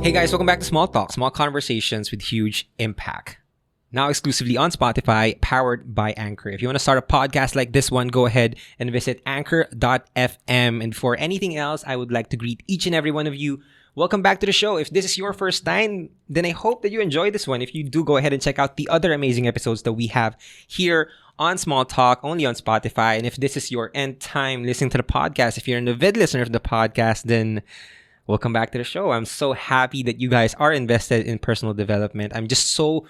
Hey guys, welcome back to Small Talk, small conversations with huge impact. Now exclusively on Spotify, powered by Anchor. If you want to start a podcast like this one, go ahead and visit anchor.fm. And before anything else, I would like to greet each and every one of you. Welcome back to the show. If this is your first time, then I hope that you enjoy this one. If you do, go ahead and check out the other amazing episodes that we have here on Small Talk, only on Spotify. And if this is your end time listening to the podcast, if you're an avid listener of the podcast, then welcome back to the show. I'm so happy that you guys are invested in personal development. I'm just so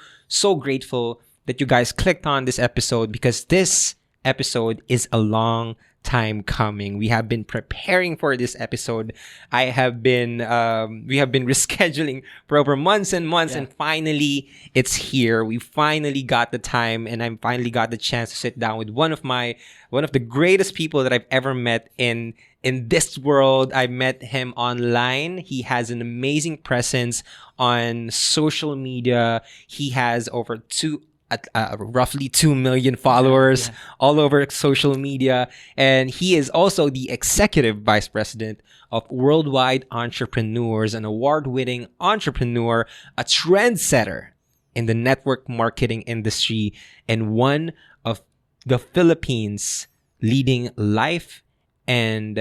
grateful that you guys clicked on this episode because this episode is a long time coming. We have been preparing for this episode. We have been rescheduling for over months and months, and finally it's here. We finally got the time, and I finally got the chance to sit down with one of the greatest people that I've ever met in this world. I met him online. He has an amazing presence on social media. He has over roughly 2 million followers all over social media. And he is also the executive vice president of Worldwide Entrepreneurs, an award-winning entrepreneur, a trendsetter in the network marketing industry, and one of the Philippines' leading life and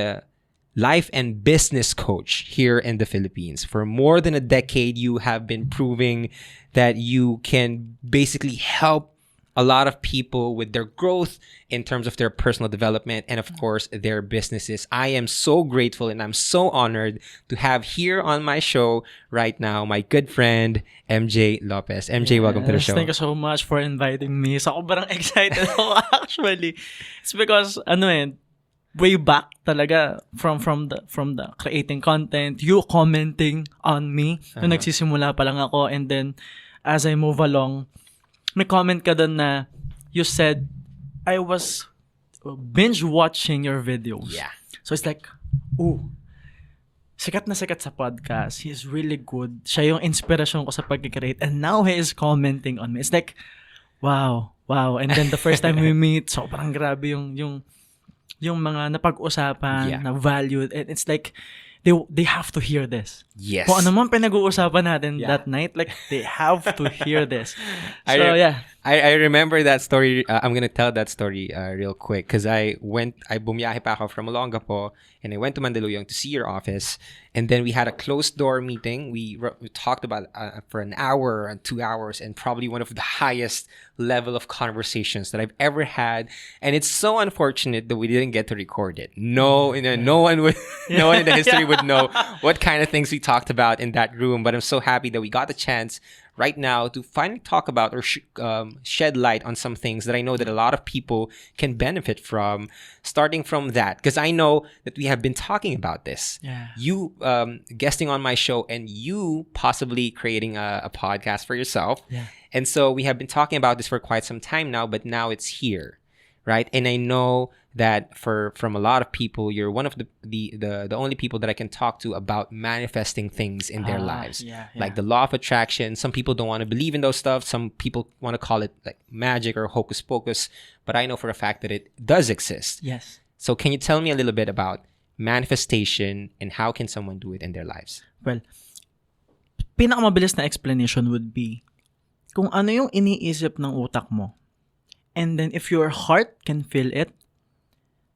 business coach here in the Philippines. For more than a decade, you have been proving that you can basically help a lot of people with their growth in terms of their personal development and, of course, their businesses. I am so grateful and I'm so honored to have here on my show right now my good friend, MJ Lopez. MJ, welcome to the show. Thank you so much for inviting me. Sobrang excited ako actually. It's because, way back talaga from the creating content, you commenting on me nung nagsisimula pa lang ako, and then as I move along, may comment ka dun na you said I was binge watching your videos. Yeah. So it's like, sikat na sikat sa podcast. He's really good. Siya yung inspirasyon ko sa pag-create, and now he is commenting on me. It's like, wow. And then the first time we meet, sobrang grabe yung mga napag-usapan, na valued, and it's like they have to hear this. Yes. Kung ano man pinag-uusapan natin that night, like they have to hear this. So I remember that story. I'm gonna tell that story real quick because I bumiyahe pa ako from Olongapo, and I went to Mandaluyong to see your office, and then we had a closed door meeting. We talked about for an hour and 2 hours, and probably one of the highest level of conversations that I've ever had. And it's so unfortunate that we didn't get to record it. No one in the history would know what kind of things we talked about in that room. But I'm so happy that we got the chance right now to finally talk about or shed light on some things that I know that a lot of people can benefit from, starting from that. Because I know that we have been talking about this. Yeah. You guesting on my show and you possibly creating a podcast for yourself. Yeah. And so we have been talking about this for quite some time now, but now it's here, right? And I know that from a lot of people, you're one of the only people that I can talk to about manifesting things in their lives. Like the law of attraction. Some people don't want to believe in those stuff. Some people want to call it like magic or hocus pocus. But I know for a fact that it does exist. Yes. So can you tell me a little bit about manifestation and how can someone do it in their lives? Well, pinakamabilis na explanation would be kung ano yung iniisip ng utak mo. And then if your heart can feel it,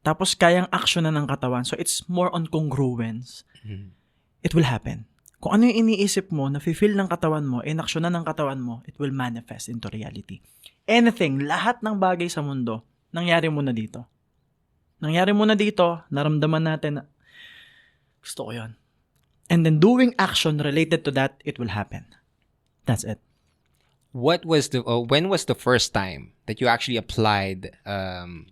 tapos kayang action na ng katawan. So it's more on congruence. It will happen. Kung ano yung iniisip mo, na-feel ng katawan mo, in-action na ng katawan mo, it will manifest into reality. Anything, lahat ng bagay sa mundo, nangyari muna dito. Naramdaman natin na gusto ko yun. And then doing action related to that, it will happen. That's it. When was the first time that you actually applied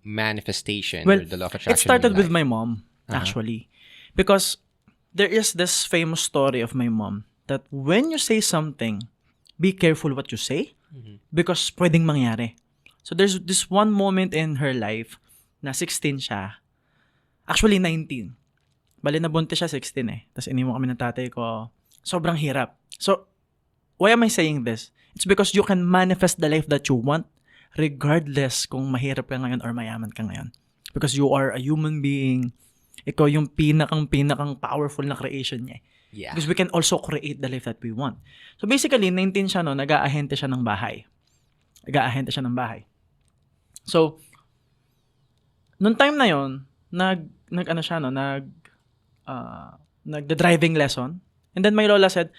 manifestation or the law of attraction? It started with my mom, actually. Because there is this famous story of my mom that when you say something, be careful what you say because pwedeng mangyari. So there's this one moment in her life na 16 siya. Actually, 19. Bali nabuntis siya 16 eh. Tapos iniwan kami ng tatay ko. Sobrang hirap. So, why am I saying this? It's because you can manifest the life that you want regardless kung mahirap ka ngayon or mayaman ka ngayon. Because you are a human being ikaw yung pinakang powerful na creation niya. Yeah. Because we can also create the life that we want. So basically, 19 siya, no, nag-aahente siya ng bahay. So, nung time na yon, nagda-driving lesson. And then my lola said,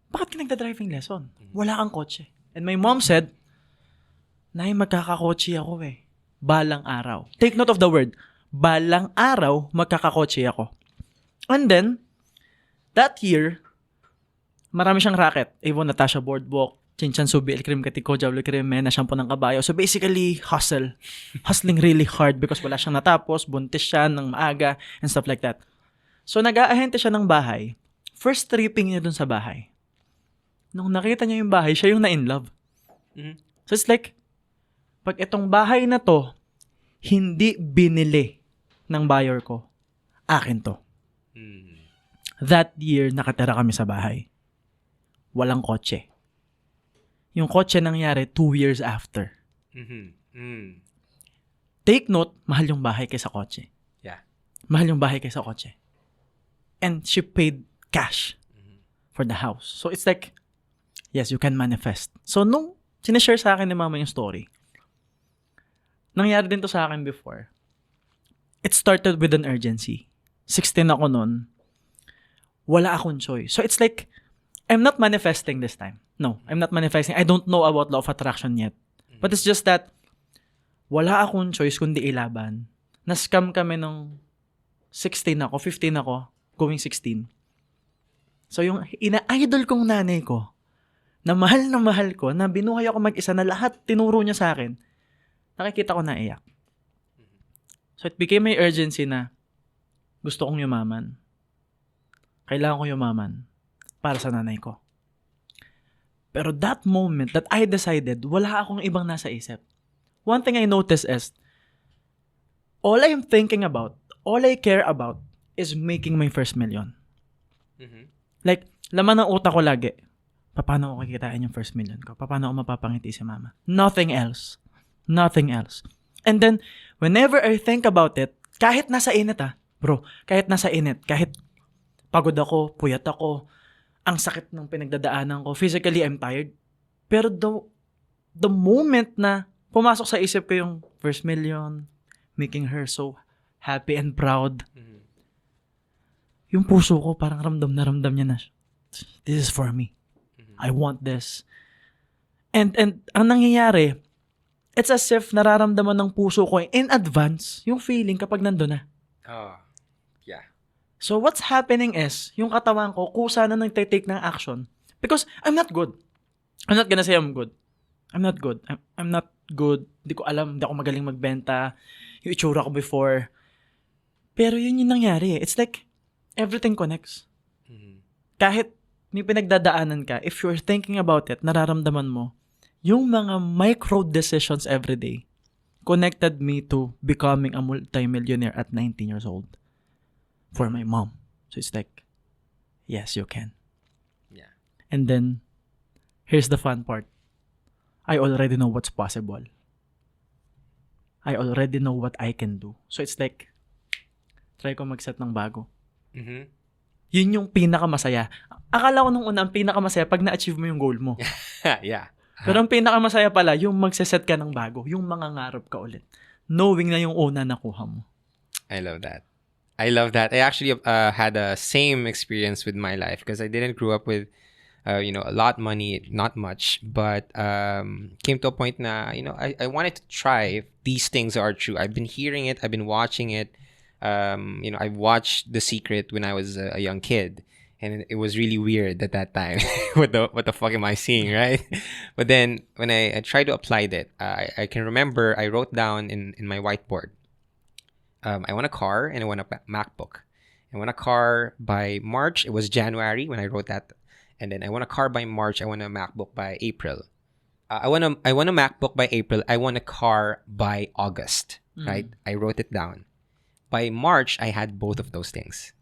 bakit ka nagda-driving lesson? Wala kang kotse. And my mom said, Nay, magkakakotse ako eh. Balang araw. Take note of the word. Balang araw, magkakakotse ako. And then, that year, marami siyang racket. Avon, Natasha Boardwalk, Chinchan Subi, El Krim Katiko, Jablo Krim, Mena, Shampoo ng Kabayo. So basically, hustling really hard because wala siyang natapos, buntis siya ng maaga, and stuff like that. So nag-aahente siya ng bahay. First tripping niya dun sa bahay. Nung nakita niya yung bahay, siya yung na-in love. Mm-hmm. So it's like, pag itong bahay na to, hindi binili ng buyer ko, akin to. Mm-hmm. That year, nakatira kami sa bahay. Walang kotse. Yung kotse nangyari 2 years after. Mm-hmm. Mm. Take note, mahal yung bahay kaysa kotse. Yeah. Mahal yung bahay kaysa kotse. And she paid cash for the house. So it's like, yes, you can manifest. So nung sinishare sa akin ni mama yung story, nangyari din to sa akin before. It started with an urgency. 16 ako nun. Wala akong choice. So it's like, I'm not manifesting this time. No, I'm not manifesting. I don't know about law of attraction yet. But it's just that, wala akong choice kundi ilaban. Na-scam kami nung 16 ako, 15 ako, going 16. So yung ina-idol kong nanay ko, na mahal ko, na binuhay ako mag-isa, na lahat tinuro niya sa akin, nakikita ko na iyak. So it became my urgency na gusto kong yumaman. Kailangan ko yumaman para sa nanay ko. Pero that moment that I decided, wala akong ibang nasa isip. One thing I noticed is, all I'm thinking about, all I care about, is making my first million. Mm-hmm. Like, laman ng utak ko lagi, paano ako kikitain yung first million ko? Paano ako mapapangiti si mama? Nothing else. Nothing else. And then, whenever I think about it, kahit nasa init kahit pagod ako, puyat ako, ang sakit ng pinagdadaanan ko, physically I'm tired. Pero the moment na pumasok sa isip ko yung first million, making her so happy and proud, yung puso ko parang ramdam niya na, this is for me. I want this. And ang nangyayari, it's as if nararamdaman ng puso ko in advance yung feeling kapag nandun na. Oh, yeah. So what's happening is, yung katawan ko, kusa na nagtitake ng action. Because I'm not good. I'm not gonna say I'm good. I'm not good. I'm not good. Hindi ko alam. Hindi ako magaling magbenta. Yung itsura ko before. Pero yun yung nangyari. It's like, everything connects. Mm-hmm. Kahit may pinagdadaanan ka, if you're thinking about it, nararamdaman mo, yung mga micro decisions every day connected me to becoming a multimillionaire at 19 years old for my mom. So it's like, yes, you can. Yeah. And then, here's the fun part. I already know what's possible. I already know what I can do. So it's like, try ko mag-set ng bago. Mm-hmm. Yun yung pinakamasaya. Akala ko nung una, ang pinakamasaya pag na-achieve mo yung goal mo. Yeah. Pero ang pinakamasaya pala, yung magse-set ka ng bago. Yung mangangarap ka ulit. Knowing na yung una nakuha mo. I love that. I actually had a same experience with my life because I didn't grow up with, a lot money, not much, but came to a point na, I wanted to try if these things are true. I've been hearing it. I've been watching it. I watched The Secret when I was a young kid, and it was really weird at that time. what the fuck am I seeing, right? But then when I tried to apply that, I can remember I wrote down in my whiteboard, I want a car and I want a MacBook. I want a car by March. It was January when I wrote that, and then I want a car by March. I want a MacBook by April. I want a MacBook by April. I want a car by August. Right? I wrote it down. By March, I had both of those things.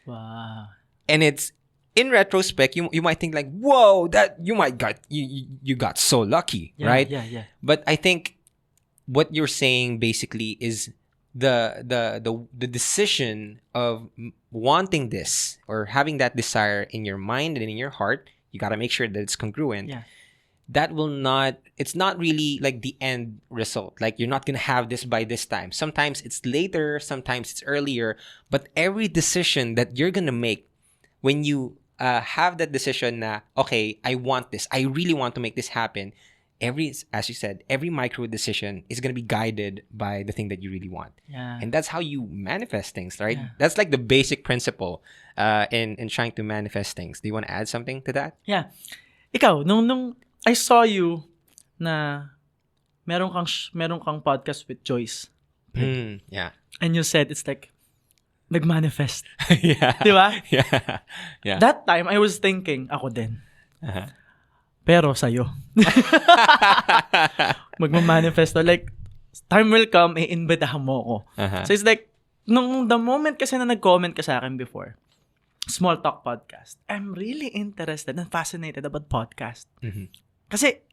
Wow. And it's, in retrospect, you might think like, whoa, that you got so lucky, Yeah, right? Yeah. But I think what you're saying basically is the decision of wanting this or having that desire in your mind and in your heart, you got to make sure that it's congruent. Yeah. That will not, it's not really like the end result. Like you're not going to have this by this time. Sometimes it's later, sometimes it's earlier, but every decision that you're going to make when you have that decision na, okay, I want this, I really want to make this happen. As you said, every micro decision is going to be guided by the thing that you really want. Yeah. And that's how you manifest things, right? Yeah. That's like the basic principle in trying to manifest things. Do you want to add something to that? Yeah. Ikaw, nung I saw you na meron kang podcast with Joyce. Yeah. And you said it's like nagmanifest. Yeah. Di ba? Yeah. Yeah. That time, I was thinking, ako din. Uh-huh. Pero sa'yo. Magmamanifesto. Like, time will come, i-invitahan mo ako. Uh-huh. So it's like, the moment kasi na nag-comment ka sa akin before, Small Talk Podcast, I'm really interested and fascinated about podcast. Mhm. Kasi,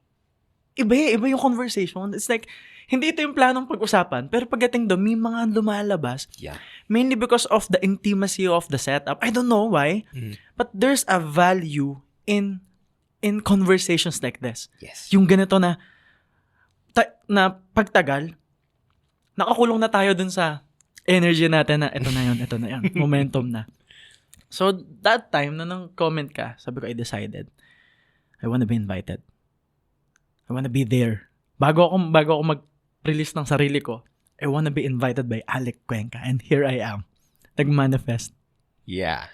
iba yung conversation. It's like, hindi ito yung planong pag-usapan, pero pagdating doon, may mga lumalabas. Yeah. Mainly because of the intimacy of the setup. I don't know why, but there's a value in conversations like this. Yes. Yung ganito na pagtagal, nakakulong na tayo dun sa energy natin na ito na yan, momentum na. So, that time, na nang comment ka, sabi ko, I decided, I wanna be invited. I wanna be there. Bago ako mag-release ng sarili ko, I wanna be invited by Alec Cuenca. And here I am. Nag-manifest. Yeah.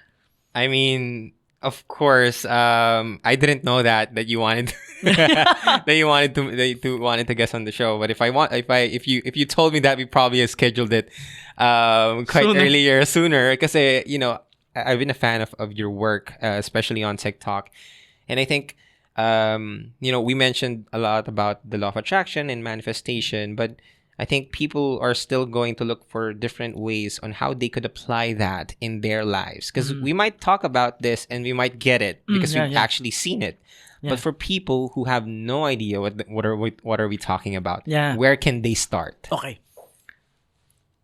I mean, of course, I didn't know that you wanted that you wanted to guest on the show. But if you told me that, we probably have scheduled it quite sooner. Because I've been a fan of your work, especially on TikTok, and I think we mentioned a lot about the law of attraction and manifestation, but I think people are still going to look for different ways on how they could apply that in their lives. Because we might talk about this and we might get it because we've actually seen it. Yeah. But for people who have no idea what are we talking about, where can they start? Okay.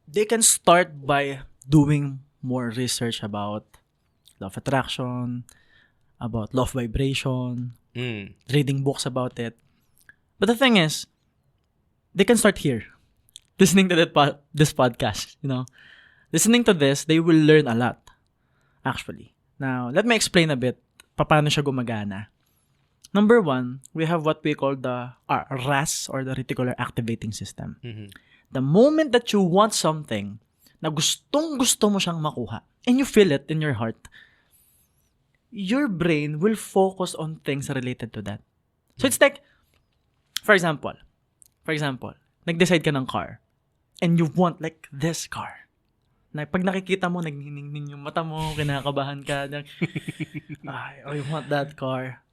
They can start by doing more research about law of attraction, about law of vibration, reading books about it. But the thing is, they can start here. Listening to this podcast, listening to this, they will learn a lot, actually. Now, let me explain a bit paano siya gumagana. Number one, we have what we call the RAS, or the Reticular Activating System. Mm-hmm. The moment that you want something na gustong-gusto mo siyang makuha, and you feel it in your heart, your brain will focus on things related to that. So it's like, for example, nag-decide ka ng car, and you want like this car. Na pag nakikita mo, nagniningning yung mata mo, kinakabahan ka, I want that car.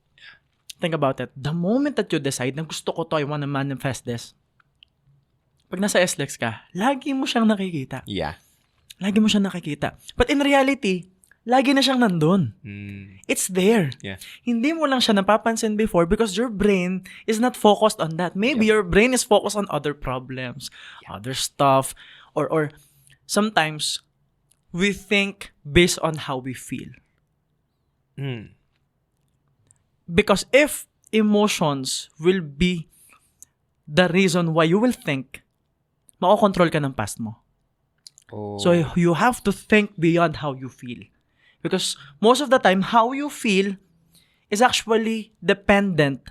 Think about it. The moment that you decide na gusto ko to, I want to manifest this, pag nasa SLEX ka, lagi mo siyang nakikita. Yeah. Lagi mo siyang nakikita. But in reality, lagi na siyang nandun. It's there. Yeah. Hindi mo lang siya napapansin before because your brain is not focused on that. Maybe your brain is focused on other problems, other stuff, or sometimes we think based on how we feel. Because if emotions will be the reason why you will think, makokontrol ka ng past mo. Oh. So you have to think beyond how you feel. Because most of the time, how you feel is actually dependent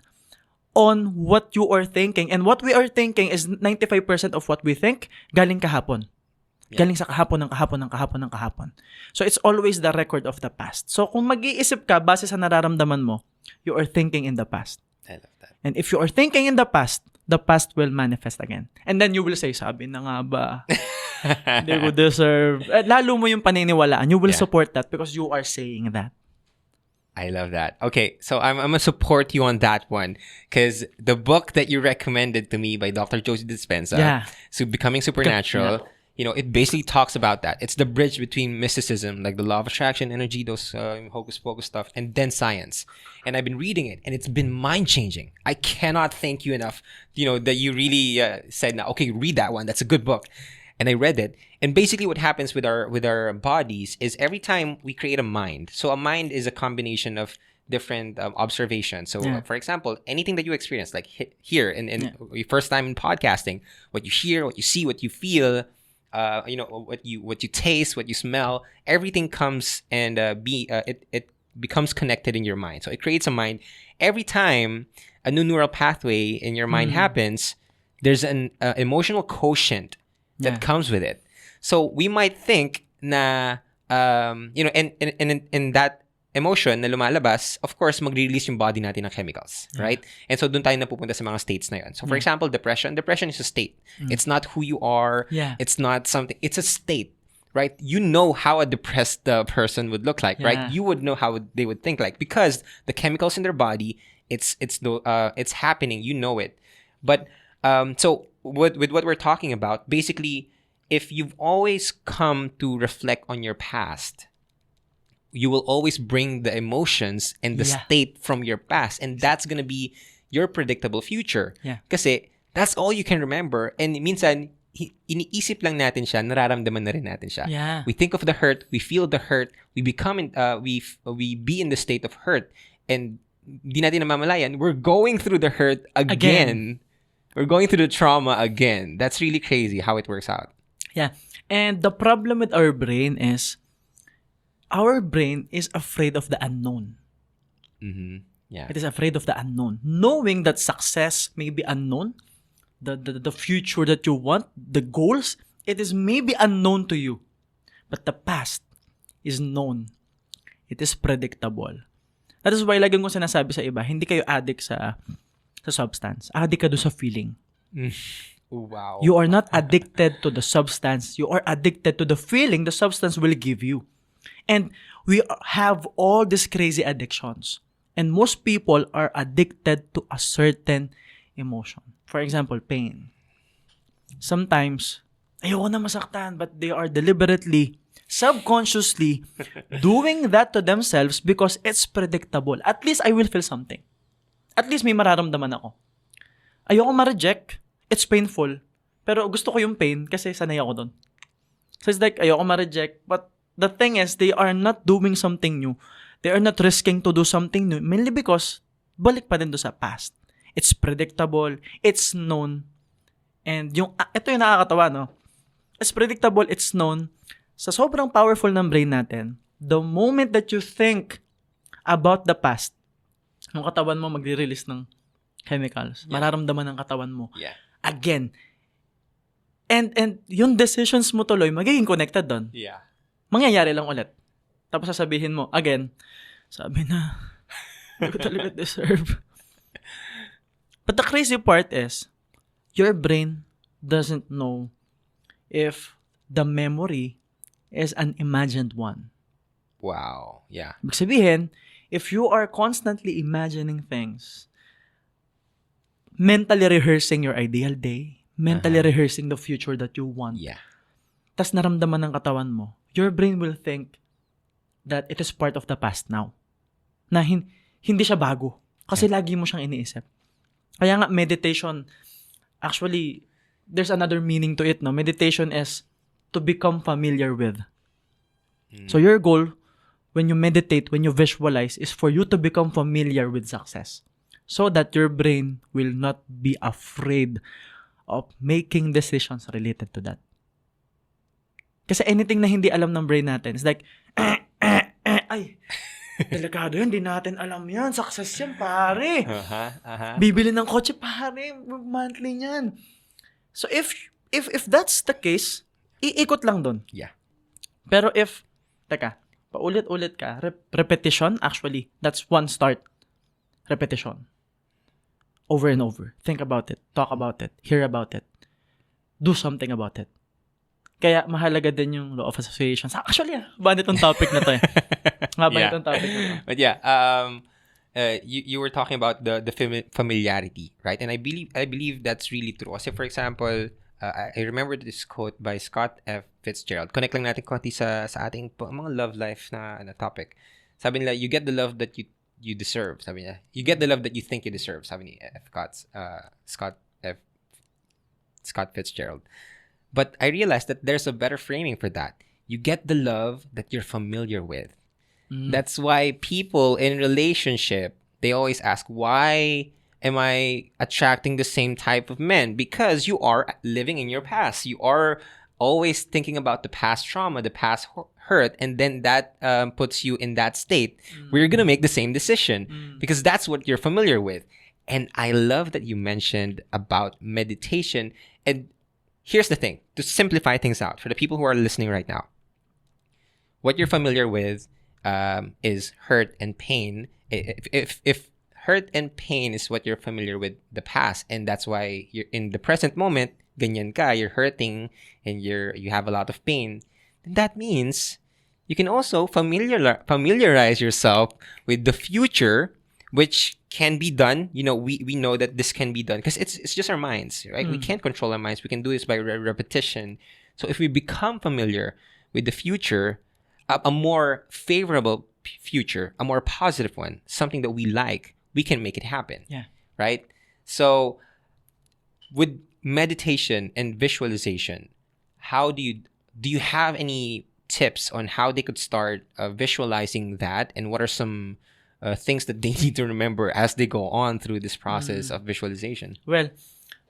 on what you are thinking. And what we are thinking is 95% of what we think galing kahapon. Yeah. Galing sa kahapon. So it's always the record of the past. So kung mag-iisip ka base sa nararamdaman mo, you are thinking in the past. I love that. And if you are thinking in the past will manifest again. And then you will say, sabi na nga ba, they would deserve. Lalo mo yung paniniwalaan. You will support that because you are saying that. I love that. Okay, so I'm going to support you on that one because the book that you recommended to me by Dr. Josie Dispenza, so Becoming Supernatural, it basically talks about that. It's the bridge between mysticism, like the law of attraction, energy, those hocus pocus stuff, and then science. And I've been reading it, and it's been mind-changing. I cannot thank you enough, that you really said, now, okay, read that one. That's a good book. and I read it. And basically, what happens with our bodies is every time we create a mind. So a mind is a combination of different observations. So, Yeah. for example, anything that you experience, like here in your first time in podcasting, what you hear, what you see, what you feel, what you taste, what you smell, everything comes and it becomes connected in your mind. So it creates a mind. Every time a new neural pathway in your mind happens, there's an emotional quotient that Yeah. comes with it. So we might think na in that emotion na lumalabas, of course, magre-release yung body natin ng chemicals, right? And so doon tayo napupunta sa mga states na yun. So for example, depression is a state. It's not who you are. Yeah. It's not something. It's a state, right? You know how a depressed person would look like, right? Yeah. You would know how they would think like because the chemicals in their body, it's happening. You know it. But so with what we're talking about, basically, if you've always come to reflect on your past, you will always bring the emotions and the Yeah. state from your past, and that's gonna be your predictable future. Yeah. Kasi that's all you can remember, and minsan iniisip lang natin siya, nararamdaman na rin natin siya. Yeah. We think of the hurt, we feel the hurt, we become we be in the state of hurt, and di natin namamalayan, we're going through the hurt again. We're going through the trauma again. That's really crazy how it works out. Yeah. And the problem with our brain is our brain is afraid of the unknown. Yeah. It is afraid of the unknown. Knowing that success may be unknown, the future that you want, the goals, it is maybe unknown to you. But the past is known. It is predictable. That is why laging ko sinasabi sa iba, hindi kayo addict sa substance. Addict ka doon sa feeling. Wow. You are not addicted to the substance. You are addicted to the feeling the substance will give you. And we have all these crazy addictions. And most people are addicted to a certain emotion. For example, pain. Sometimes, ayoko na masaktan, but they are deliberately, subconsciously doing that to themselves because it's predictable. At least I will feel something. At least may mararamdaman ako. Ayoko ma-reject. It's painful. Pero gusto ko yung pain kasi sanay ako doon. So it's like, ayoko ma-reject. But the thing is, they are not doing something new. They are not risking to do something new. Mainly because, balik pa din doon sa past. It's predictable. It's known. And ito yung nakakatawa, no? It's predictable. It's known. Sa sobrang powerful ng brain natin, the moment that you think about the past, yung katawan mo magre-release ng chemicals. Mararamdaman ng katawan mo. Yeah. Again. And yung decisions mo tuloy, magiging connected doon. Yeah. Mangyayari lang ulit. Tapos sasabihin mo, again, sabi na, hindi ko talaga deserve. But the crazy part is, your brain doesn't know if the memory is an imagined one. Wow. Yeah. Ibig sabihin, if you are constantly imagining things, mentally rehearsing your ideal day, mentally rehearsing the future that you want, Yeah. tas naramdaman ng katawan mo, your brain will think that it is part of the past now. Na hindi siya bago. Kasi lagi mo siyang iniisip. Kaya nga, meditation, actually, there's another meaning to it, no? Meditation is to become familiar with. So your goal, when you meditate, when you visualize, is for you to become familiar with success. So that your brain will not be afraid of making decisions related to that. Kasi anything na hindi alam ng brain natin, it's like, ay, delikado yun, hindi natin alam yan. Success yan, pare. Bibili ng kotse, pare. Monthly yan. So if that's the case, iikot lang doon. Yeah. Pero if, paulit-ulit ka, repetition, actually, that's one start. Repetition. Over and over. Think about it. Talk about it. Hear about it. Do something about it. Kaya mahalaga din yung law of association. Actually, ba nitong topic na to eh. Nitong topic na to. But yeah, you were talking about the familiarity, right? And I believe that's really true. Kasi for example, I remember this quote by Scott F. Fitzgerald. Connect lang natin konti sa ating mga love life na topic. Sabi nila, you get the love that you deserve. Sabi niya, you get the love that you think you deserve. Sabi ni Scott Fitzgerald. But I realized that there's a better framing for that. You get the love that you're familiar with. That's why people in relationship, they always ask, why am I attracting the same type of men? Because you are living in your past. You are always thinking about the past trauma, the past hurt, and then that puts you in that state where you're going to make the same decision because that's what you're familiar with. And I love that you mentioned about meditation. And here's the thing, to simplify things out for the people who are listening right now. What you're familiar with is hurt and pain. If hurt and pain is what you're familiar with the past, and that's why you're in the present moment, ganyan ka, you're hurting and you have a lot of pain, then that means you can also familiarize yourself with the future, which can be done. You know, we know that this can be done because it's just our minds, right? We can't control our minds. We can do this by repetition. So if we become familiar with the future, a more favorable future, a more positive one, something that we like, we can make it happen. Yeah. Right? So with meditation and visualization, how do you have any tips on how they could start visualizing that, and what are some things that they need to remember as they go on through this process of visualization? Well,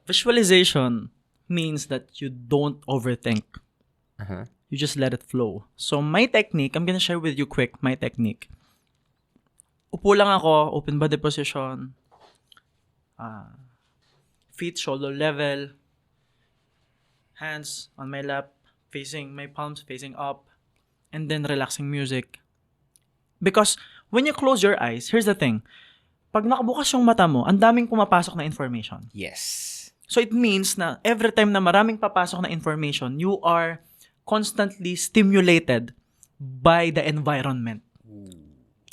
visualization means that you don't overthink. You just let it flow. So my technique, I'm gonna share with you quick my technique. Upo lang ako, open body position, feet shoulder level, hands on my lap, my palms facing up, and then relaxing music. Because when you close your eyes, here's the thing. Pag nakabukas yung mata mo, ang daming pumapasok na information. Yes. So it means na every time na maraming papasok na information, you are constantly stimulated by the environment.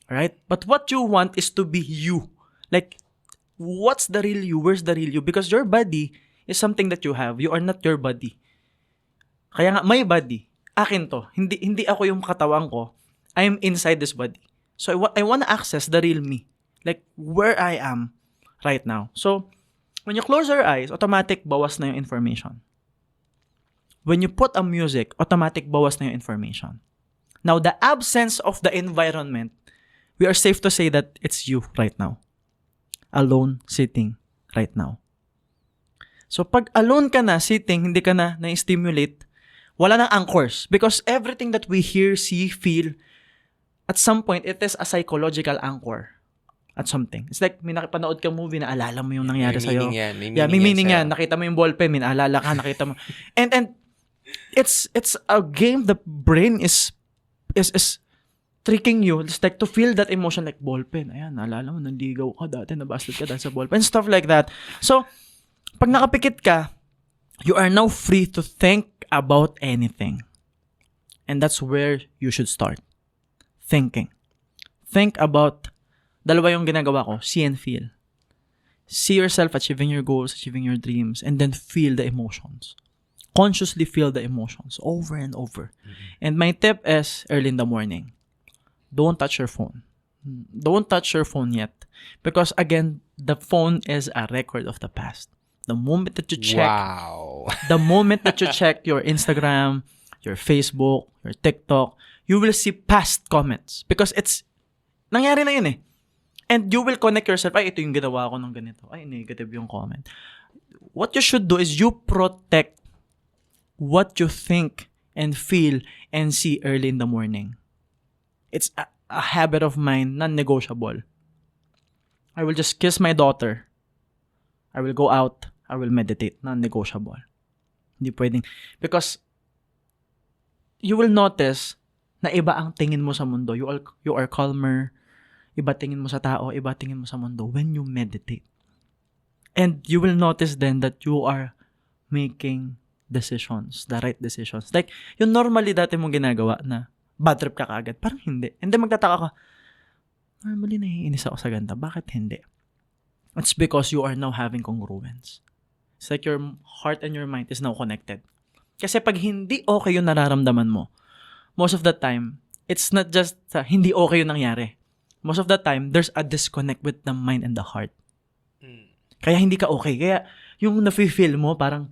Right? But what you want is to be you. Like, what's the real you? Where's the real you? Because your body is something that you have. You are not your body. Kaya nga, my body, akin to. Hindi ako yung katawan ko. I am inside this body. So I want to access the real me. Like, where I am right now. So, when you close your eyes, automatic bawas na yung information. When you put a music, automatic bawas na yung information. Now, the absence of the environment, we are safe to say that it's you right now. Alone, sitting right now. So, pag alone ka na, sitting, hindi ka na na-stimulate, wala nang anchors. Because everything that we hear, see, feel, at some point, it is a psychological anchor at something. It's like, may nakipanood kang movie na alala mo yung nangyari sa'yo. May meaning yan. Nakita mo yung ballpen, may naalala ka, nakita mo. And it's a game the brain is tricking you. It's like to feel that emotion like ballpen. Ayan, naalala mo, nanligaw ka dati, nabasted ka dahil sa ballpen. Stuff like that. So, pag nakapikit ka, you are now free to think about anything. And that's where you should start. Thinking. Think about, dalawa yung ginagawa ko, see and feel. See yourself achieving your goals, achieving your dreams, and then feel the emotions. Consciously feel the emotions over and over. And my tip is early in the morning. Don't touch your phone. Don't touch your phone yet. Because again, the phone is a record of the past. The moment that you check, the moment that you check your Instagram, your Facebook, your TikTok, you will see past comments. Because it's, nangyari na yun eh. And you will connect yourself, ay, ito yung ginawa ko ng ganito. Ay, negative yung comment. What you should do is you protect what you think and feel and see early in the morning. It's a habit of mine, non-negotiable. I will just kiss my daughter. I will go out. I will meditate. Non-negotiable. Hindi pwedeng. Because you will notice na iba ang tingin mo sa mundo. You are calmer. Iba tingin mo sa tao. Iba tingin mo sa mundo when you meditate. And you will notice then that you are making decisions, the right decisions. Like, yung normally dati mong ginagawa na bad trip ka kaagad, parang hindi. And then magtataka ka, normally naiinis ako sa ganda. Bakit hindi? It's because you are now having congruence. It's like your heart and your mind is now connected. Kasi pag hindi okay yung nararamdaman mo, most of the time, it's not just hindi okay yung nangyari. Most of the time, there's a disconnect with the mind and the heart. Kaya hindi ka okay. Kaya yung nafe-feel mo, parang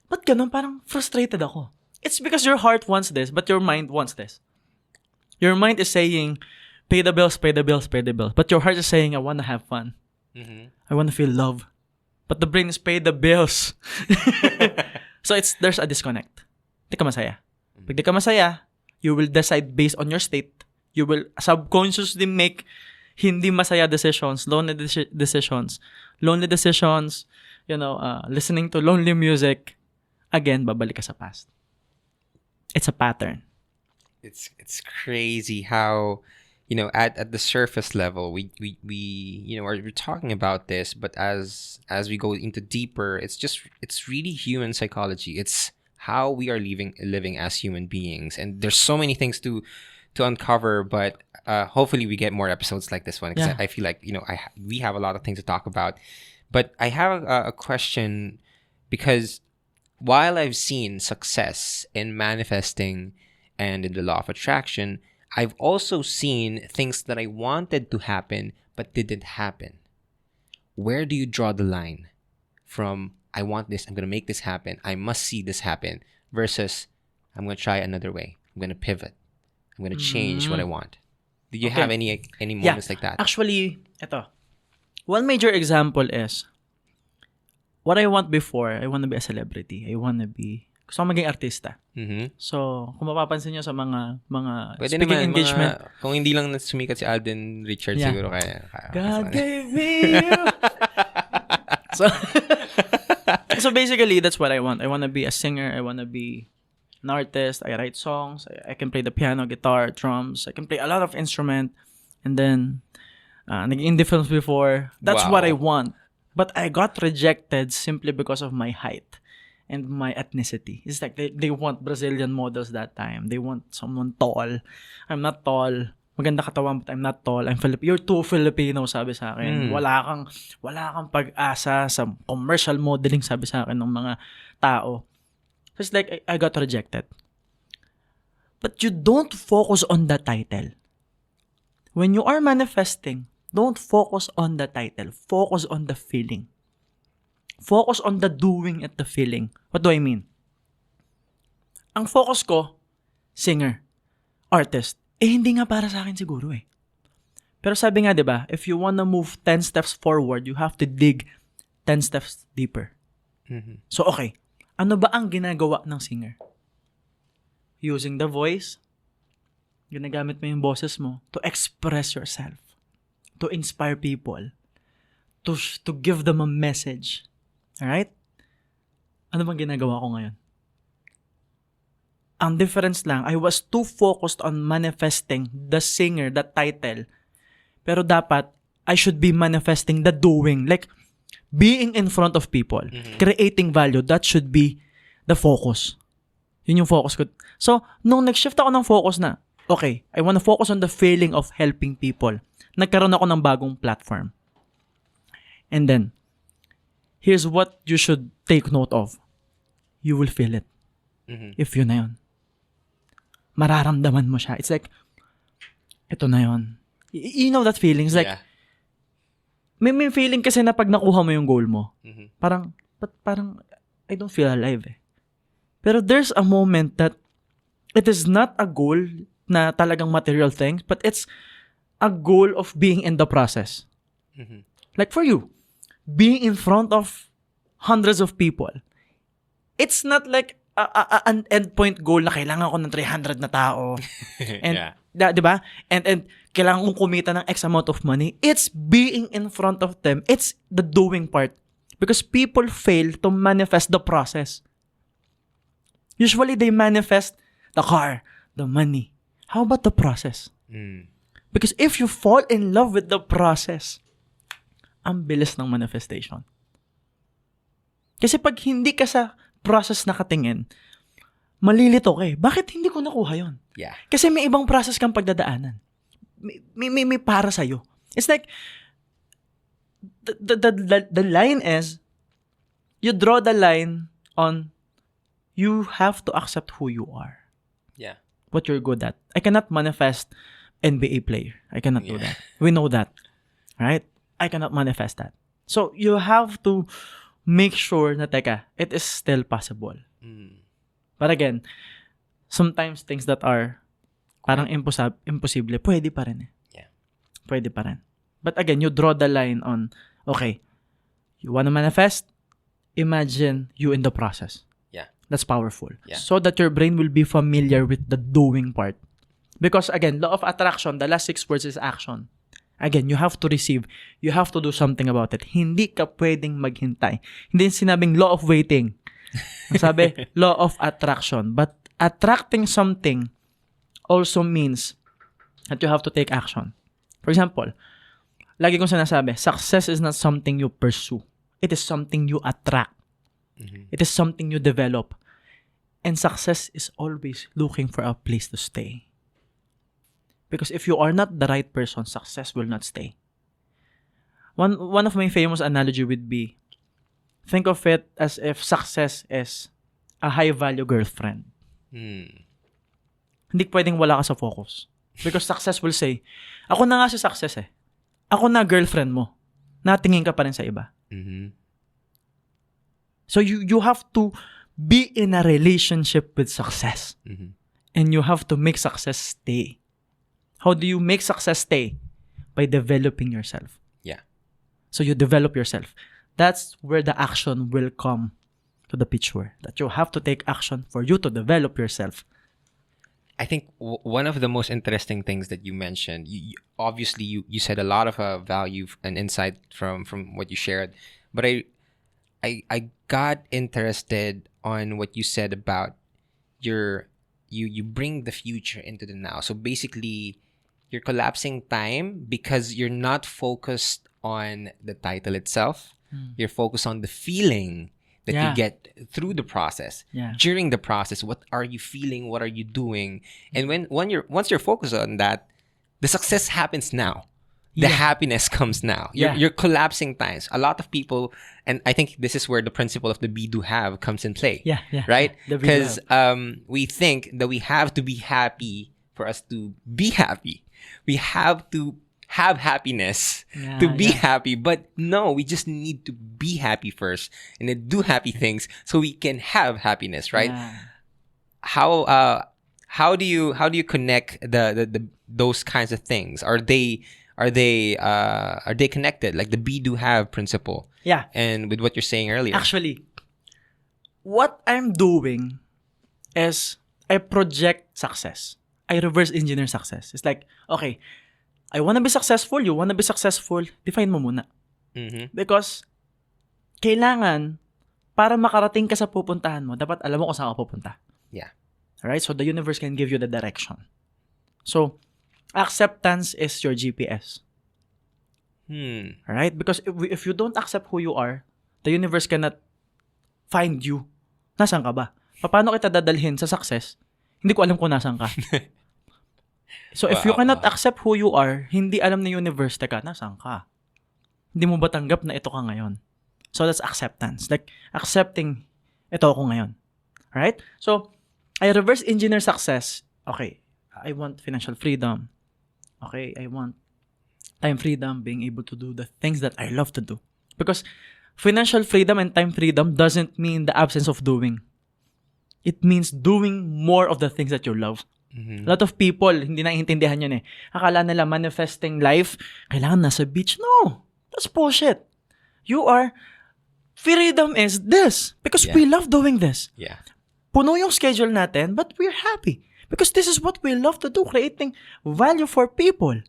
Ba't ganun? Parang frustrated ako. It's because your heart wants this, but your mind wants this. Your mind is saying, pay the bills, pay the bills, pay the bills. But your heart is saying, I want to have fun. I want to feel love. But the brain is pay the bills. So there's a disconnect. Di ka masaya. Pag di ka masaya, you will decide based on your state. You will subconsciously make hindi masaya decisions, lonely decisions, listening to lonely music. Again, babalik ka sa past. It's a pattern. It's crazy how, at the surface level, we we're talking about this, but as we go into deeper, it's really human psychology. It's how we are living as human beings, and there's so many things to uncover. But hopefully, we get more episodes like this one, because I feel like we have a lot of things to talk about. But I have a question, because while I've seen success in manifesting and in the law of attraction, I've also seen things that I wanted to happen but didn't happen. Where do you draw the line from I want this, I'm going to make this happen, I must see this happen, versus I'm going to try another way, I'm going to pivot, I'm going to change what I want? Did you have any moments like that? Actually, ito. One major example is, what I want before, I want to be a celebrity. Gusto ko maging artista. So, kung mapapansin nyo sa mga Pwede speaking naman, engagement. Kung hindi lang sumikat si Alden Richards, siguro kaya. God gave me you. So basically, that's what I want. I want to be a singer. I want to be an artist. I write songs. I can play the piano, guitar, drums. I can play a lot of instrument. And then, naging indie films before. That's what I want. But I got rejected simply because of my height and my ethnicity. It's like they want Brazilian models that time. They want someone tall. I'm not tall. Maganda katawan, but I'm not tall. I'm Filipino. You're too Filipino, sabi sa akin. Wala kang pag-asa sa commercial modeling, sabi sa akin ng mga tao. So it's like I got rejected. But you don't focus on the title. When you are manifesting, don't focus on the title. Focus on the feeling. Focus on the doing at the feeling. What do I mean? Ang focus ko, singer, artist. Hindi nga para sa akin siguro eh. Pero sabi nga, di ba, if you wanna move 10 steps forward, you have to dig 10 steps deeper. So okay, ano ba ang ginagawa ng singer? Using the voice, ginagamit mo yung boses mo to express yourself, to inspire people, to give them a message. Alright? Ano bang ginagawa ko ngayon? Ang difference lang, I was too focused on manifesting the singer, the title. Pero dapat, I should be manifesting the doing. Like, being in front of people, creating value, that should be the focus. Yun yung focus ko. So, nung nag-shift ako ng focus na, okay, I wanna focus on the feeling of helping people. Nagkaroon ako ng bagong platform. And then, here's what you should take note of. You will feel it. If yun na yun. Mararamdaman mo siya. It's like, ito na yun. You know that feeling? It's like, may feeling kasi na pag nakuha mo yung goal mo, parang, I don't feel alive eh. Pero there's a moment that it is not a goal na talagang material things, but it's a goal of being in the process. Like for you, being in front of hundreds of people, it's not like an endpoint goal na kailangan ko ng 300 na tao. And, diba? And kailangan kong kumita ng X amount of money. It's being in front of them. It's the doing part. Because people fail to manifest the process. Usually, they manifest the car, the money. How about the process? Because if you fall in love with the process, ang bilis ng manifestation. Kasi pag hindi ka sa process nakatingin, malilito ka eh. Bakit hindi ko nakuha yun? Yeah. Kasi may ibang process kang pagdadaanan. May para sa'yo. It's like, the line is, you draw the line on, you have to accept who you are. Yeah. What you're good at. I cannot manifest NBA player. I cannot do that. We know that. Right? I cannot manifest that. So, you have to make sure na, teka, it is still possible. Mm. But again, sometimes things that are parang imposible, pwede pa rin eh. Yeah. Pwede pa rin. But again, you draw the line on, okay, you want to manifest, imagine you in the process. Yeah. That's powerful. Yeah. So that your brain will be familiar with the doing part. Because again, law of attraction, the last 6 words is action. Again, you have to receive. You have to do something about it. Hindi ka pwedeng maghintay. Hindi sinabing law of waiting. Ang sabi, law of attraction. But attracting something also means that you have to take action. For example, lagi kong sinasabi, success is not something you pursue. It is something you attract. Mm-hmm. It is something you develop. And success is always looking for a place to stay. Because if you are not the right person, success will not stay. One of my famous analogy would be, think of it as if success is a high-value girlfriend. Mm. Hindi pwedeng wala ka sa focus. Because success will say, ako na nga si success eh. Ako na girlfriend mo. Natingin ka pa rin sa iba. Mm-hmm. So you have to be in a relationship with success. Mm-hmm. And you have to make success stay. How do you make success stay? By developing yourself. Yeah. So you develop yourself. That's where the action will come to the picture. That you have to take action for you to develop yourself. I think one of the most interesting things that you mentioned, obviously you said a lot of value and insight from what you shared, but I got interested on what you said about you bring the future into the now. So basically, you're collapsing time because you're not focused on the title itself. You're focused on the feeling that you get through the process. Yeah. During the process, what are you feeling? What are you doing? And once you're focused on that, the success happens now. The happiness comes now. You're collapsing times. A lot of people, and I think this is where the principle of the be do have comes in play. Yeah. Right? The be, do, Because have. we think that we have to be happy for us to be happy. We have to have happiness to be happy. But no, we just need to be happy first and then do happy things so we can have happiness, right? Yeah. How do you connect the those kinds of things? Are they connected, like the be do have principle? Yeah. And with what you're saying earlier. Actually, what I'm doing is I project success. I reverse engineer success. It's like, okay, I want to be successful. You want to be successful. Define mo muna. Mm-hmm. Because kailangan, para makarating ka sa pupuntahan mo, dapat alam mo kung saan ka pupunta. Yeah. Alright? So the universe can give you the direction. So, acceptance is your GPS. Alright? Because if you don't accept who you are, the universe cannot find you. Nasaan ka ba? Paano kita dadalhin sa success? Hindi ko alam kung nasaan ka. So, if you cannot accept who you are, hindi alam ng universe, teka, nasaan ka? Hindi mo ba tanggap na ito ka ngayon? So, that's acceptance. Like, accepting, ito ako ngayon. Alright? So, I reverse engineer success. Okay, I want financial freedom. Okay, I want time freedom, being able to do the things that I love to do. Because financial freedom and time freedom doesn't mean the absence of doing. It means doing more of the things that you love. Mm-hmm. A lot of people, hindi naiintindihan yun eh. Akala nila manifesting life, kailangan nasa beach. No, that's bullshit. Freedom is this. Because we love doing this. Yeah. Puno yung schedule natin, but we're happy. Because this is what we love to do, creating value for people.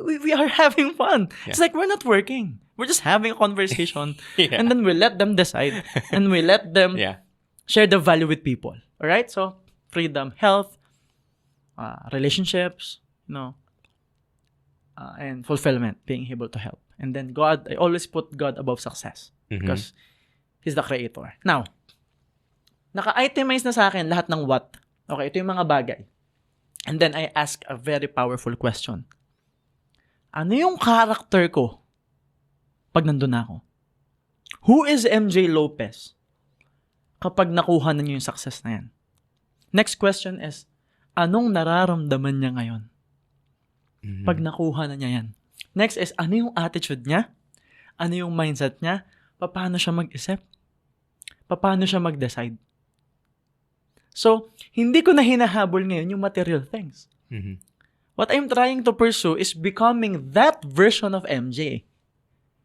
We are having fun. Yeah. It's like we're not working. We're just having a conversation. And then we let them decide. And we let them share the value with people. Alright? So, freedom, health, relationships, and fulfillment, being able to help. And then God, I always put God above success. Because He's the creator. Now, naka-itemize na sa akin lahat ng what. Okay, ito yung mga bagay. And then I ask a very powerful question. Ano yung character ko pag nandun na ako? Who is MJ Lopez kapag nakuha na niyo yung success na yan? Next question is, anong nararamdaman niya ngayon pag nakuha na niya yan? Next is, ano yung attitude niya? Ano yung mindset niya paano siya mag-isip? Paano siya mag-decide? So, hindi ko na hinahabol ngayon yung material things. Mhm. What I'm trying to pursue is becoming that version of MJ.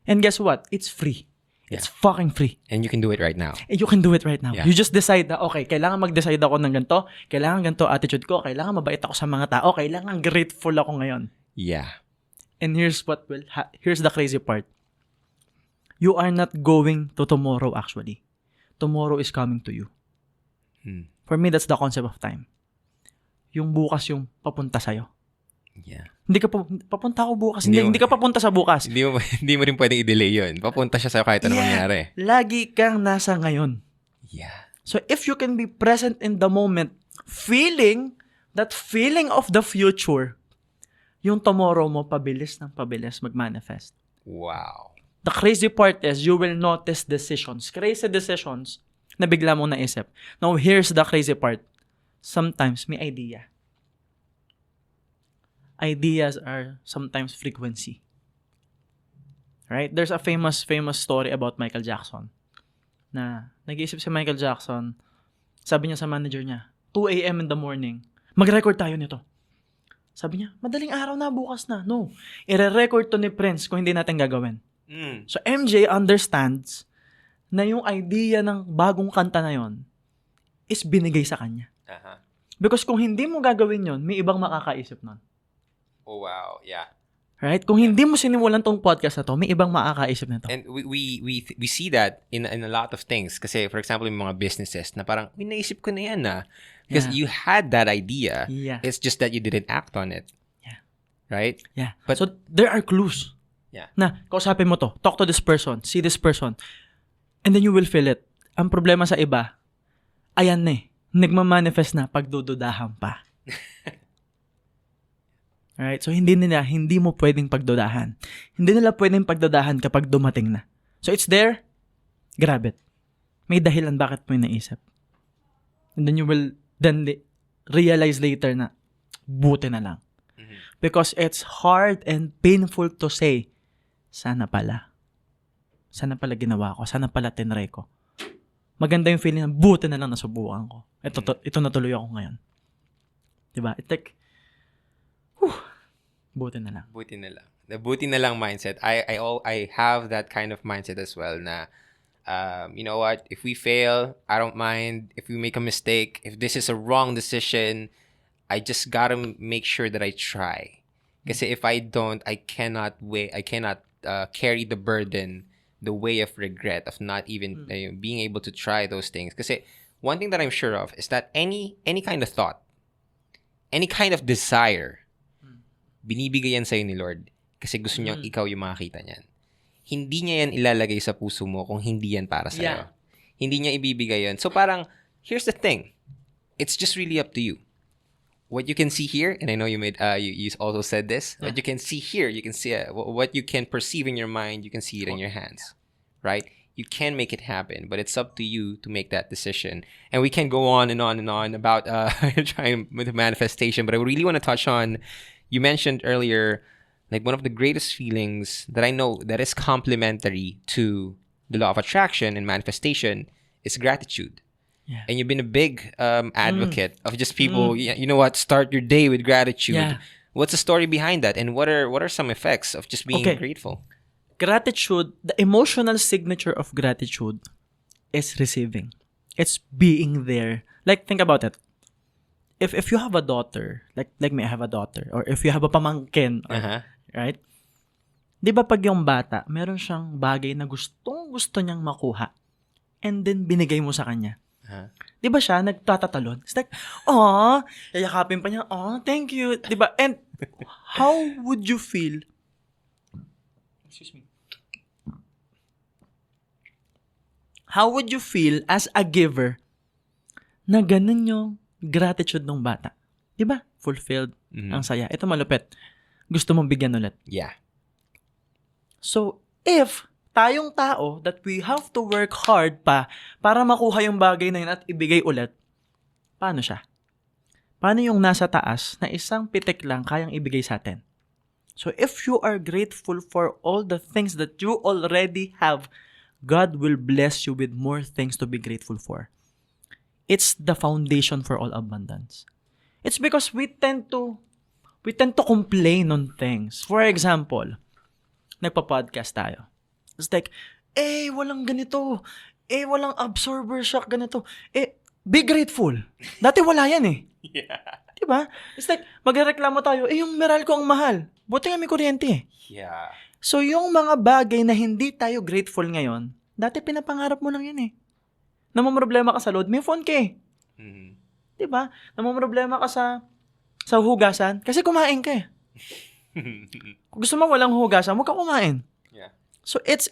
And guess what? It's free. It's fucking free. And you can do it right now. And you can do it right now. Yeah. You just decide na, okay, kailangan mag-decide ako ng ganito, kailangan ganito attitude ko, kailangan mabait ako sa mga tao, kailangan grateful ako ngayon. Yeah. And here's the crazy part. You are not going to tomorrow actually. Tomorrow is coming to you. For me, that's the concept of time. Yung bukas yung papunta sa'yo. Yeah. Hindi ka papunta ako bukas. Hindi ka papunta sa bukas. Hindi mo rin pwedeng i-delay yun. Papunta siya sa'yo kahit anong mangyari. Lagi kang nasa ngayon. Yeah. So if you can be present in the moment, feeling that feeling of the future, yung tomorrow mo pabilis mag-manifest. Wow. The crazy part is you will notice decisions, crazy decisions na bigla mong naisip. Now, here's the crazy part. Sometimes may idea. Ideas are sometimes frequency. Right? There's a famous story about Michael Jackson. Na nag-iisip si Michael Jackson, sabi niya sa manager niya, 2 a.m. in the morning, mag-record tayo nito. Sabi niya, madaling araw na, bukas na. No. I-record to ni Prince kung hindi natin gagawin. So MJ understands na yung idea ng bagong kanta na yon is binigay sa kanya. Uh-huh. Because kung hindi mo gagawin yon, may ibang makakaisip nun. Oh, wow. Yeah. Right? Kung hindi mo sinimulan tong podcast na to, may ibang makakaisip na to. And we see that in a lot of things. Kasi, for example, yung mga businesses na parang, naisip ko na yan na. Because you had that idea. Yeah. It's just that you didn't act on it. Yeah. Right? Yeah. But, so, there are clues. Yeah. Na, kausapin mo to. Talk to this person. See this person. And then you will feel it. Ang problema sa iba, ayan na eh. Nagmamanifest na pagdududahan pa. Alright? So, hindi mo pwedeng pagdudahan. Hindi nila pwedeng pagdudahan kapag dumating na. So, it's there. Grab it. May dahilan bakit mo yung naisip. And then you will realize later na buti na lang. Mm-hmm. Because it's hard and painful to say, sana pala ginawa ko. Sana pala tinry ko. Maganda yung feeling na buti na lang nasubukan ko. Ito natuloy ako ngayon. Diba? It's like, buti na lang. Buti na lang. The buti na lang mindset. I have that kind of mindset as well na, you know what? If we fail, I don't mind. If we make a mistake, if this is a wrong decision, I just gotta make sure that I try. Kasi if I don't, I cannot carry the burden, the way of regret of not even being able to try those things. Kasi one thing that I'm sure of is that any kind of thought, any kind of desire, binibigay yan sa'yo ni Lord kasi gusto niyang ikaw yung makakita niyan. Hindi niya yan ilalagay sa puso mo kung hindi yan para sa'yo. Yeah. Hindi niya ibibigay yan. So parang, here's the thing. It's just really up to you. What you can see here, and I know you also said this, what you can see here, you can see what you can perceive in your mind, you can see it in your hands, right? You can make it happen, but it's up to you to make that decision. And we can go on and on and on about trying with manifestation, but I really want to touch on, you mentioned earlier, like one of the greatest feelings that I know that is complementary to the law of attraction and manifestation is gratitude. Yeah. And you've been a big advocate of just people, you know what, start your day with gratitude. Yeah. What's the story behind that? And what are some effects of just being grateful? Gratitude, the emotional signature of gratitude is receiving. It's being there. Like, think about it. If you have a daughter, like me, I have a daughter, or if you have a pamangkin, right? Di ba pag yung bata, meron siyang bagay na gustong-gusto niyang makuha, and then binigay mo sa kanya. Di ba siya nagtatatalon? It's like, aw, yayakapin pa niya, aw, thank you. Di ba? And how would you feel? Excuse me. How would you feel as a giver na ganun yung gratitude ng bata? Di ba? Fulfilled. Ang saya. Ito malupit. Gusto mong bigyan ulit. Yeah. So, if tayong tao that we have to work hard pa para makuha yung bagay na yun at ibigay ulit, paano siya? Paano yung nasa taas na isang pitik lang kayang ibigay sa atin? So, if you are grateful for all the things that you already have, God will bless you with more things to be grateful for. It's the foundation for all abundance. It's because we tend to complain on things. For example, nagpa-podcast tayo. It's like, walang ganito. Walang absorber shock ganito. Be grateful. Dati wala yan eh. Yeah. Diba? It's like, magreklamo tayo, yung Meralco ang mahal. Buti nga may kuryente eh. Yeah. So, yung mga bagay na hindi tayo grateful ngayon, dati pinapangarap mo lang yan eh. Namumroblema ka sa load, may phone ka eh. Mm-hmm. Diba? Namumroblema ka sa hugasan, kasi kumain ka eh. Kung gusto mo walang hugasan, huwag ka kumain. Yeah. So, it's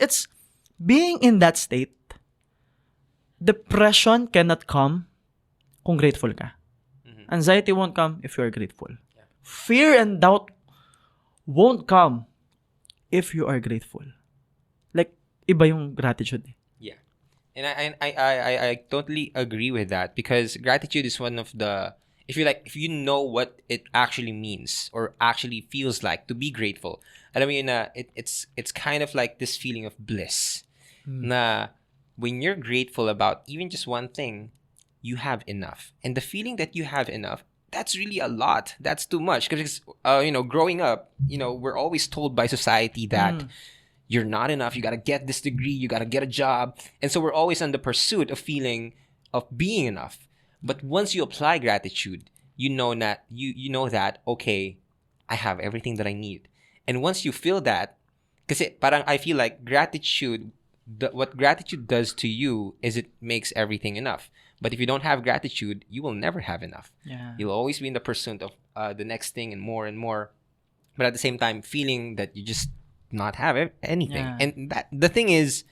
being in that state, depression cannot come kung grateful ka. Mm-hmm. Anxiety won't come if you are grateful. Yeah. Fear and doubt won't come if you are grateful. Like, iba yung gratitude eh. Yeah. And I totally agree with that, because gratitude is one of the, if you know what it actually means or actually feels like to be grateful, alam mo yun na it's kind of like this feeling of bliss. Na when you're grateful about even just one thing, you have enough. And the feeling that you have enough, that's really a lot. That's too much. Because, growing up, we're always told by society that you're not enough. You got to get this degree. You got to get a job. And so we're always on the pursuit of feeling of being enough. But once you apply gratitude, you know that, okay, I have everything that I need. And once you feel that, kasi parang I feel like gratitude, what gratitude does to you is it makes everything enough. But if you don't have gratitude, you will never have enough. Yeah. You'll always be in the pursuit of the next thing and more and more. But at the same time, feeling that you just not have anything. Yeah. And that the thing is,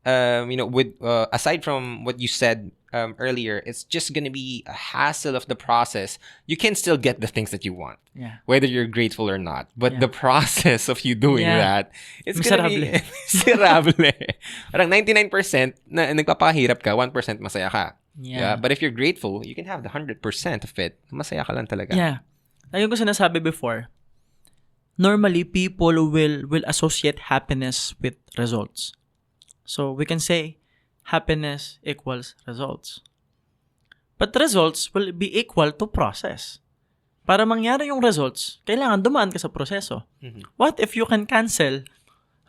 with aside from what you said earlier, it's just gonna be a hassle of the process. You can still get the things that you want, whether you're grateful or not. But the process of you doing that, it's gonna be miserable. Parang 99% na nagpapahirap ka, 1% masaya ka. Yeah. But if you're grateful, you can have the 100% of it. Masaya ka lang talaga. Yeah. Like ko sinasabi before, normally people will associate happiness with results. So we can say happiness equals results. But results will be equal to process. Para mangyari yung results, kailangan dumaan ka sa proseso. Mm-hmm. What if you can cancel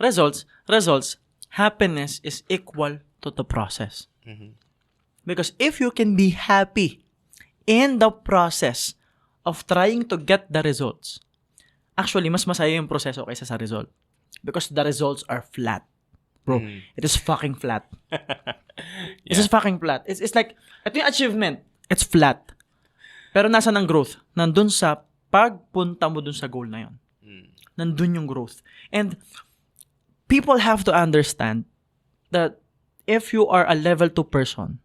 results? Happiness is equal to the process. Mm-hmm. Because if you can be happy in the process of trying to get the results, actually, mas masaya yung proseso kaysa sa result. Because the results are flat. Bro, it is fucking flat. It is fucking flat. It's like, ito yung achievement. It's flat. Pero nasa ng growth? Nandun sa pagpunta mo dun sa goal na yun. Nandun yung growth. And people have to understand that if you are a level 2 person,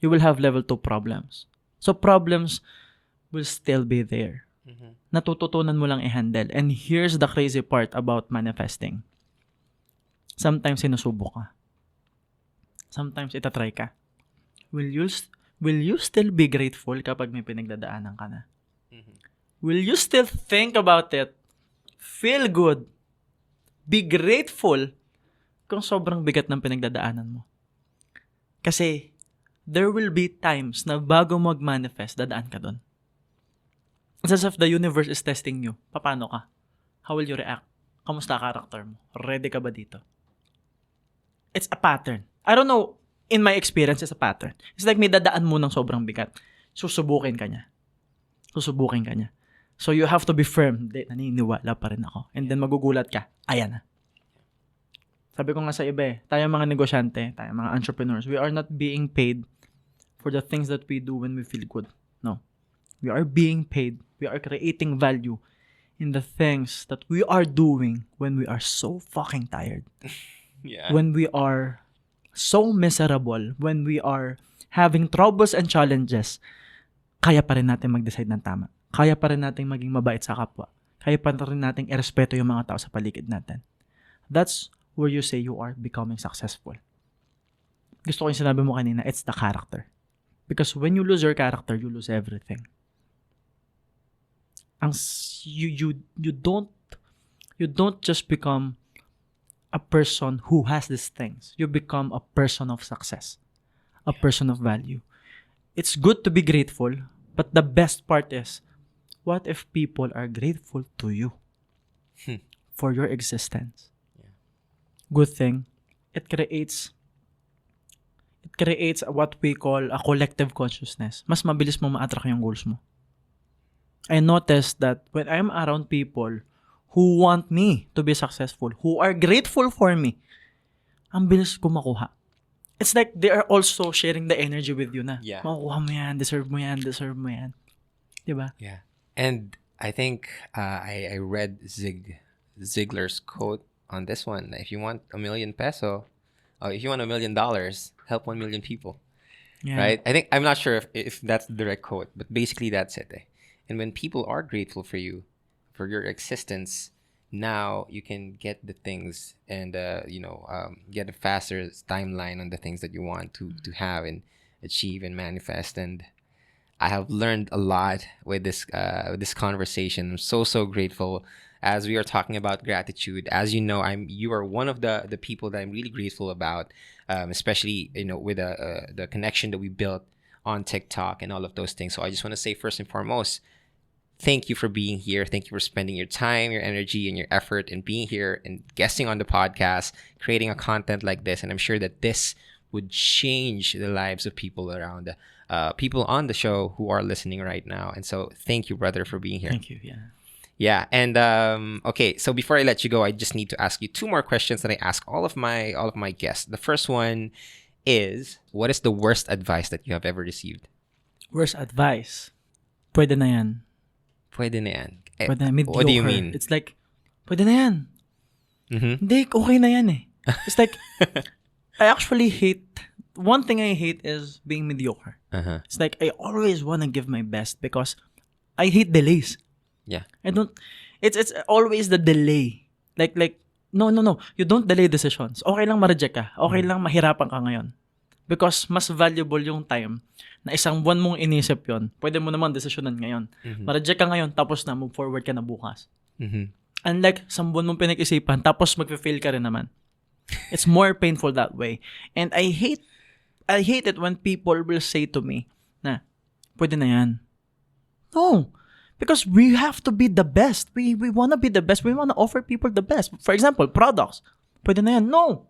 you will have level 2 problems. So problems will still be there. Natututunan mo lang i-handle. And here's the crazy part about manifesting. Sometimes sinusubok ka. Sometimes itatry ka. Will you still be grateful kapag may pinagdadaanan ka na? Mm-hmm. Will you still think about it? Feel good? Be grateful kung sobrang bigat ng pinagdadaanan mo? Kasi there will be times na bago mag-manifest, dadaan ka doon. It's as if the universe is testing you. Paano ka? How will you react? Kamusta character mo? Ready ka ba dito? It's a pattern. I don't know, in my experience, it's a pattern. It's like may dadaan mo ng sobrang bigat. Susubukin ka niya. So you have to be firm. Naniniwala pa rin ako. And then magugulat ka. Ayan na. Sabi ko nga sa iba tayo mga negosyante, tayo mga entrepreneurs, we are not being paid for the things that we do when we feel good. No. We are being paid. We are creating value in the things that we are doing when we are so fucking tired. Yeah. When we are so miserable, when we are having troubles and challenges, kaya pa rin natin mag-decide ng tama. Kaya pa rin natin maging mabait sa kapwa. Kaya pa rin natin irespeto yung mga tao sa paligid natin. That's where you say you are becoming successful. Gusto ko yung sinabi mo kanina, it's the character. Because when you lose your character, you lose everything. You don't just become a person who has these things, you become a person of success, a person of value. It's good to be grateful, but the best part is, what if people are grateful to you for your existence? Good thing, it creates what we call a collective consciousness. Mas mabilis mo ma-attract yung goals mo. I noticed that when I'm around people who want me to be successful, who are grateful for me, ang bilis ko makuha. It's like they are also sharing the energy with you na. Yeah. Makukuha mo yan, deserve mo yan, deserve mo yan. Diba? Yeah. And I think I read Ziegler's quote on this one. If you want $1 million peso, if you want $1 million, help 1 million people. Yeah. Right? I think, I'm not sure if that's the direct quote, but basically that's it. And when people are grateful for you, for your existence, now you can get the things and get a faster timeline on the things that you want to have and achieve and manifest. And I have learned a lot with this conversation. I'm so grateful as we are talking about gratitude. As you know, you are one of the people that I'm really grateful about, especially with the connection that we built on TikTok and all of those things. So I just want to say, first and foremost, thank you for being here. Thank you for spending your time, your energy, and your effort in being here and guesting on the podcast, creating a content like this. And I'm sure that this would change the lives of people around, people on the show who are listening right now. And so thank you, brother, for being here. Thank you. Yeah. Yeah. And okay, so before I let you go, I just need to ask you 2 more questions that I ask all of my guests. The first one is, what is the worst advice that you have ever received? Worst advice? Pwede na yan. Pwede na yan. Pwede na, mediocre. What do you mean? It's like, pwede na yan. Mm-hmm. Hindi, okay na yan eh. It's like, I actually hate, one thing I hate is being mediocre. Uh-huh. It's like, I always want to give my best because I hate delays. Yeah. It's always the delay. Like, no. You don't delay decisions. Okay lang ma-reject ka. Okay lang mahirapan ka ngayon. Because mas valuable yung time na isang buwan mong inisip yon. Pwede mo naman desisyonan ngayon. Ma-reject ka ngayon, tapos na, move forward ka na bukas. Unlike, isang buwan mong pinag-isipan, tapos mag-fail ka rin naman. It's more painful that way. And I hate it when people will say to me na, pwede na yan. No. Because we have to be the best. We want to be the best. We want to offer people the best. For example, products. Pwede na yan. No.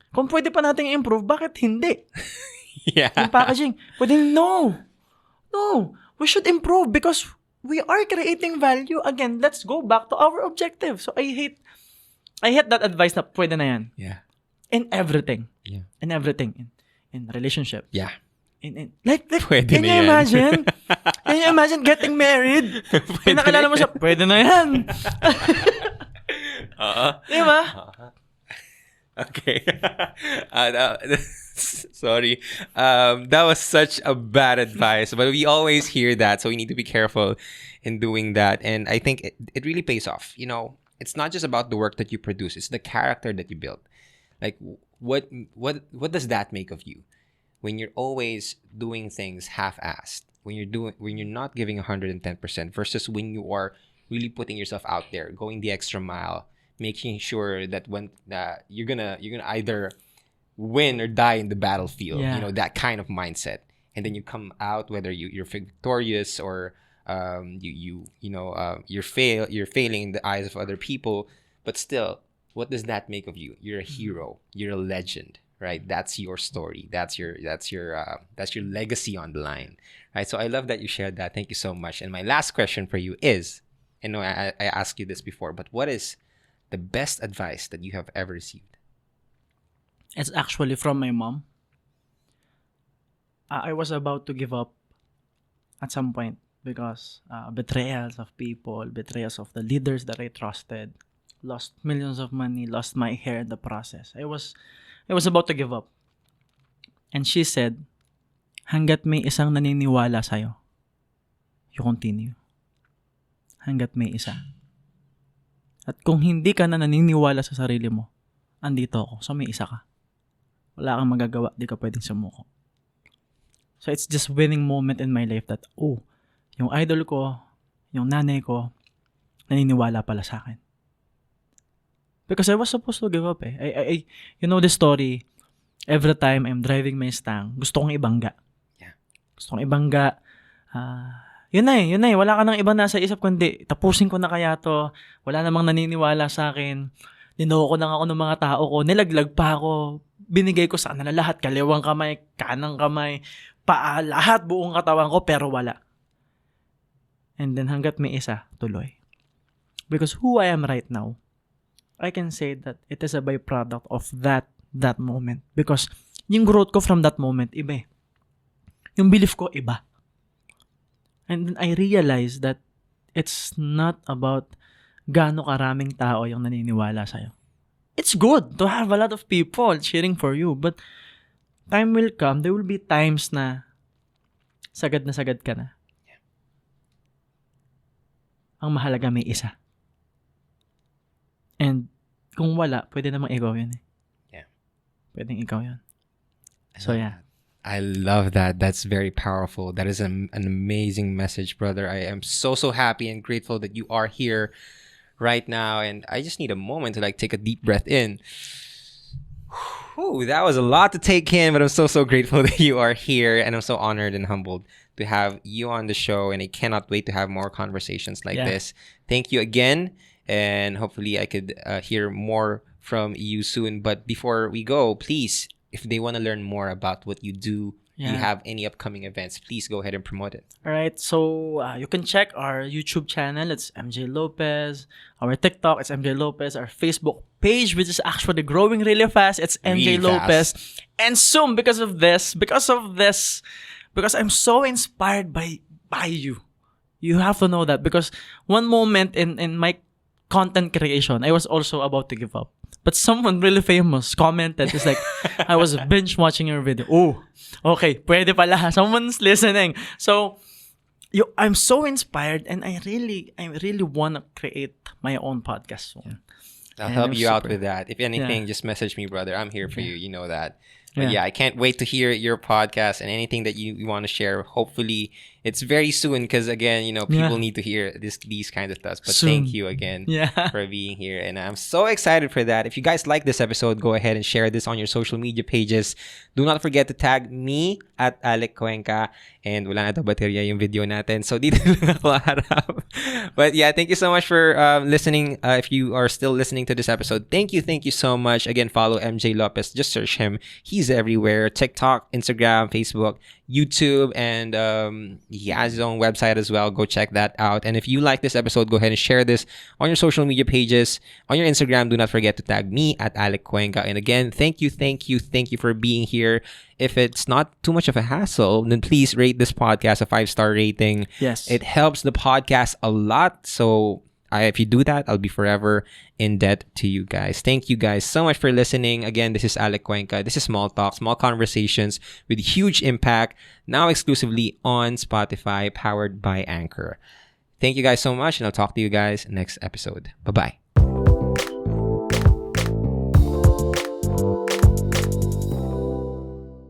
Kung pwede pa natin improve, bakit hindi? Yeah. Yung packaging, pwede, no. We should improve because we are creating value. Again, let's go back to our objective. So I hate that advice na pwede na yan. Yeah. In everything. Yeah. In everything. In relationship. Yeah. Like pwede can na you yan. imagine? Can you imagine getting married? Pwede nakilala mo siya, pwede na yan. Di ba? Okay. Sorry. That was such a bad advice, but we always hear that, so we need to be careful in doing that. And I think it really pays off. It's not just about the work that you produce; it's the character that you build. Like, what does that make of you when you're always doing things half-assed? When you're not giving 110% versus when you are really putting yourself out there, going the extra mile, making sure that when you're gonna either win or die in the battlefield. Yeah. That kind of mindset, and then you come out whether you're victorious or you're failing in the eyes of other people, but still, what does that make of you? You're a hero. You're a legend, right? That's your story. That's your legacy on the line, right? So I love that you shared that. Thank you so much. And my last question for you is, I asked you this before, but what is the best advice that you have ever received? It's actually from my mom. I was about to give up at some point because betrayals of people, betrayals of the leaders that I trusted, lost millions of money, lost my hair in the process. I was about to give up. And she said, hanggat may isang naniniwala sa'yo, you continue. Hanggat may isa. At kung hindi ka na naniniwala sa sarili mo, andito ako, so may isa ka. Wala kang magagawa, di ka pwedeng sumuko. So it's just winning moment in my life that, yung idol ko, yung nanay ko, naniniwala pala sa akin. Because I was supposed to give up eh. You know the story, every time I'm driving my Mustang, gusto kong ibangga. Yeah. Gusto kong ibangga. Yun na eh. Wala ka nang ibang nasa isip kundi, tapusin ko na kaya to. Wala namang naniniwala sa akin. Ninoko lang ako ng mga tao ko. Nilaglag pa ako. Binigay ko sa kanila lahat. Kaliwang kamay, kanang kamay, paa, lahat buong katawan ko, pero wala. And then hanggat may isa, tuloy. Because who I am right now, I can say that it is a byproduct of that moment. Because yung growth ko from that moment, iba eh. Yung belief ko, iba. And then I realized that it's not about gaano karaming tao yung naniniwala sa'yo. It's good to have a lot of people cheering for you, but time will come, there will be times na sagad ka na. Ang mahalaga may isa. And kung wala, pwede namang ikaw yun eh. Yeah. Pwedeng ikaw yun. So yeah. I love that. That's very powerful. That is an amazing message, brother. I am so happy and grateful that you are here right now. And I just need a moment to take a deep breath in. Whew, that was a lot to take in, but I'm so grateful that you are here. And I'm so honored and humbled to have you on the show. And I cannot wait to have more conversations like this. Thank you again. And hopefully I could hear more from you soon. But before we go, please, if they want to learn more about what you do, you have any upcoming events, please go ahead and promote it. All right. So you can check our YouTube channel. It's MJ Lopez. Our TikTok, it's MJ Lopez. Our Facebook page, which is actually growing really fast, it's MJ Really Lopez. fast. And soon, because I'm so inspired by you. You have to know that, because one moment in my content creation, I was also about to give up. But someone really famous commented, it's like, I was binge watching your video. Oh, okay, pwede pala. Someone's listening. So, I'm so inspired, and I really want to create my own podcast soon. I'll help you out with that. If anything, just message me, brother. I'm here for you. You know that. But I can't wait to hear your podcast and anything that you want to share. Hopefully, it's very soon, because again, people need to hear these kinds of stuff. But soon. Thank you again for being here, and I'm so excited for that. If you guys like this episode, go ahead and share this on your social media pages. Do not forget to tag me at Alec Cuenca. And wala na ito baterya yung video natin, so dito lang ako harap. But thank you so much for listening. If you are still listening to this episode, thank you so much. Again, follow MJ Lopez. Just search him. He's everywhere. TikTok, Instagram, Facebook, YouTube, and he has his own website as well. Go check that out. And if you like this episode, go ahead and share this on your social media pages. On your Instagram, do not forget to tag me at Alec Cuenca. And again, thank you for being here. If it's not too much of a hassle, then please rate this podcast a 5-star rating. Yes. It helps the podcast a lot. So if you do that, I'll be forever in debt to you guys. Thank you guys so much for listening. Again, this is Alec Cuenca. This is Small Talk, Small Conversations with huge impact, now exclusively on Spotify, powered by Anchor. Thank you guys so much, and I'll talk to you guys next episode. Bye-bye.